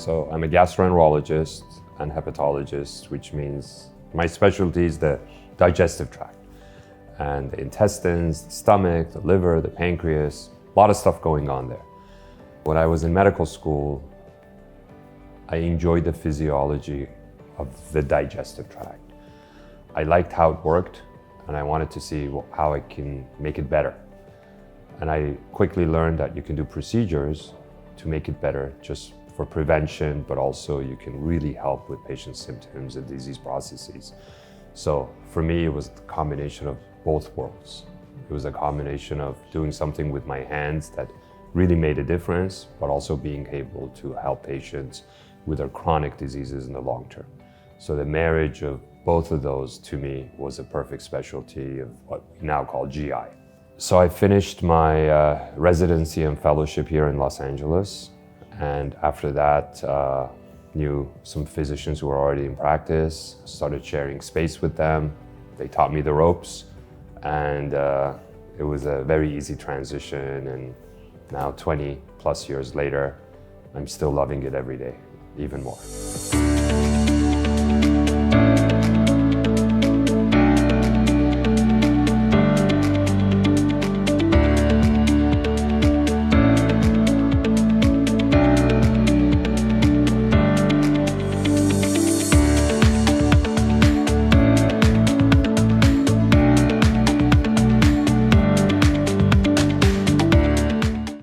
So I'm a gastroenterologist and hepatologist, which means my specialty is the digestive tract and the intestines, the stomach, the liver, the pancreas, a lot of stuff going on there. When I was in medical school, I enjoyed the physiology of the digestive tract. I liked how it worked, and I wanted to see how I can make it better. And I quickly learned that you can do procedures to make it better, just for prevention, but also you can really help with patient symptoms and disease processes. So for me, it was a combination of both worlds. It was a combination of doing something with my hands that really made a difference, but also being able to help patients with their chronic diseases in the long term. So the marriage of both of those, to me, was a perfect specialty of what we now call GI. So I finished my residency and fellowship here in Los Angeles. And after that, knew some physicians who were already in practice, started sharing space with them. They taught me the ropes, and it was a very easy transition. And now 20 plus years later, I'm still loving it every day, even more.